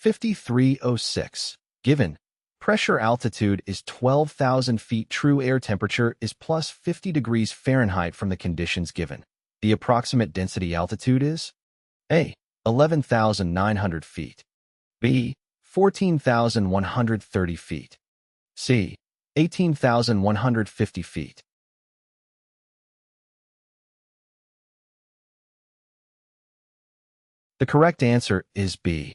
Q5306. Given pressure altitude is 12,000 feet, true air temperature is plus 50 degrees Fahrenheit from the conditions given. The approximate density altitude is A. 11,900 feet. B. 14,130 feet. C. 18,150 feet. The correct answer is B.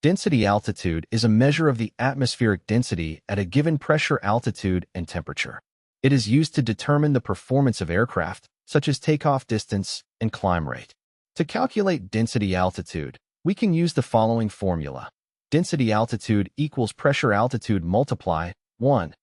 Density altitude is a measure of the atmospheric density at a given pressure, altitude, and temperature. It is used to determine the performance of aircraft, such as takeoff distance and climb rate. To calculate density altitude, we can use the following formula. Density altitude equals pressure altitude multiply 1.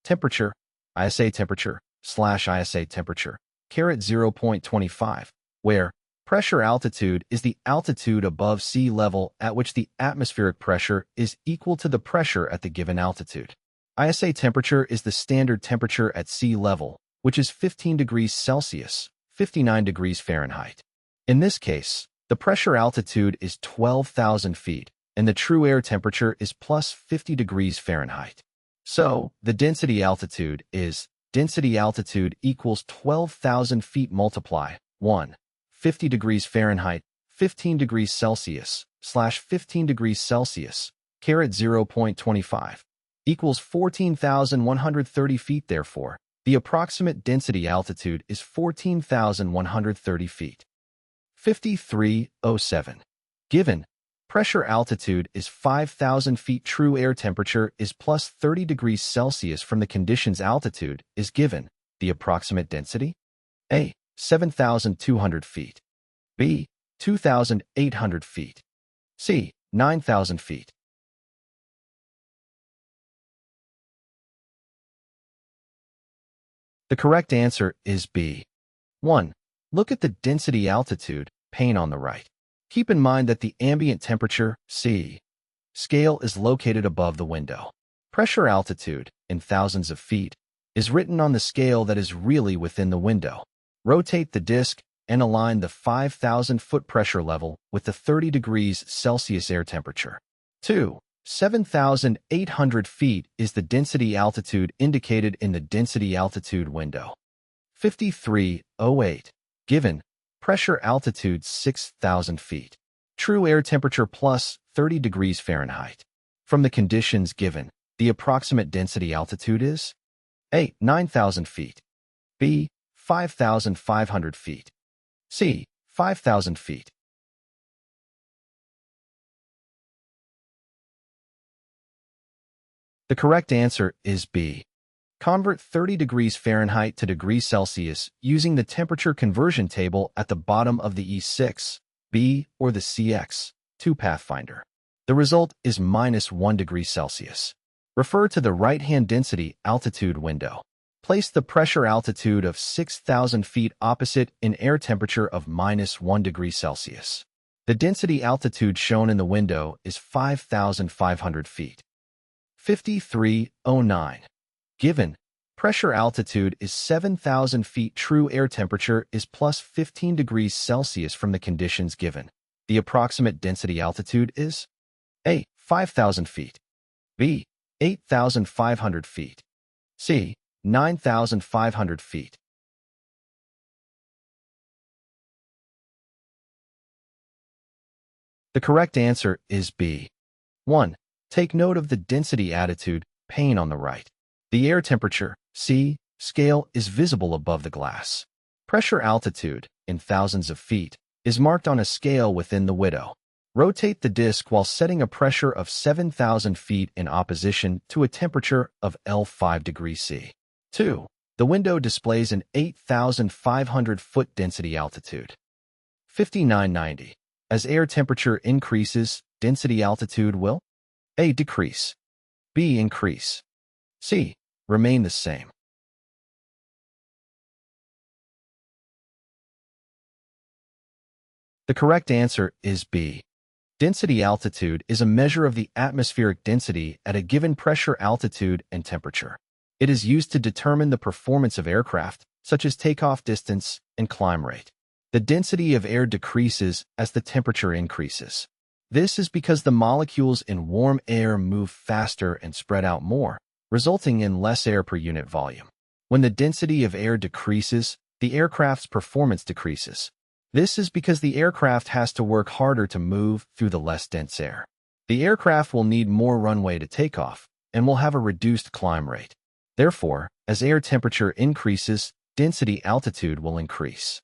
Temperature, ISA temperature, / ISA temperature, caret 0.25, where pressure altitude is the altitude above sea level at which the atmospheric pressure is equal to the pressure at the given altitude. ISA temperature is the standard temperature at sea level, which is 15 degrees Celsius, 59 degrees Fahrenheit. In this case, the pressure altitude is 12,000 feet, and the true air temperature is plus 50 degrees Fahrenheit. So, the density altitude is density altitude equals 12,000 feet multiply 1. 50 degrees Fahrenheit, 15 degrees Celsius, / 15 degrees Celsius, caret 0.25, equals 14,130 feet. Therefore, the approximate density altitude is 14,130 feet. Q5307. Given pressure altitude is 5,000 feet, true air temperature is plus 30 degrees Celsius from the conditions altitude is given. The approximate density? A. 7,200 feet. B. 2,800 feet. C. 9,000 feet. The correct answer is B. 1. Look at the density altitude pane on the right. Keep in mind that the ambient temperature, C, scale is located above the window. Pressure altitude, in thousands of feet, is written on the scale that is really within the window. Rotate the disc and align the 5,000-foot pressure level with the 30 degrees Celsius air temperature. 2. 7,800 feet is the density altitude indicated in the density altitude window. Q5308. Given pressure altitude 6,000 feet. True air temperature plus 30 degrees Fahrenheit. From the conditions given, the approximate density altitude is A. 9,000 feet. B. 5,500 feet. C. 5,000 feet. The correct answer is B. Convert 30 degrees Fahrenheit to degrees Celsius using the temperature conversion table at the bottom of the E6, B, or the CX2 Pathfinder. The result is -1 degree Celsius. Refer to the right-hand density altitude window. Place the pressure altitude of 6,000 feet opposite an air temperature of -1 degree Celsius. The density altitude shown in the window is 5,500 feet. Q5309. Given pressure altitude is 7,000 feet, true air temperature is plus 15 degrees Celsius from the conditions given. The approximate density altitude is A. 5,000 feet. B. 8,500 feet. C. 9,500 feet. The correct answer is B. 1. Take note of the density attitude pane on the right. The air temperature, C, scale is visible above the glass. Pressure altitude, in thousands of feet, is marked on a scale within the window. Rotate the disc while setting a pressure of 7,000 feet in opposition to a temperature of L5 degrees C. 2. The window displays an 8,500-foot density altitude. 5990. As air temperature increases, density altitude will A. Decrease. B. Increase. C. Remain the same. The correct answer is B. Density altitude is a measure of the atmospheric density at a given pressure, altitude, and temperature. It is used to determine the performance of aircraft, such as takeoff distance and climb rate. The density of air decreases as the temperature increases. This is because the molecules in warm air move faster and spread out more, resulting in less air per unit volume. When the density of air decreases, the aircraft's performance decreases. This is because the aircraft has to work harder to move through the less dense air. The aircraft will need more runway to take off and will have a reduced climb rate. Therefore, as air temperature increases, density altitude will increase.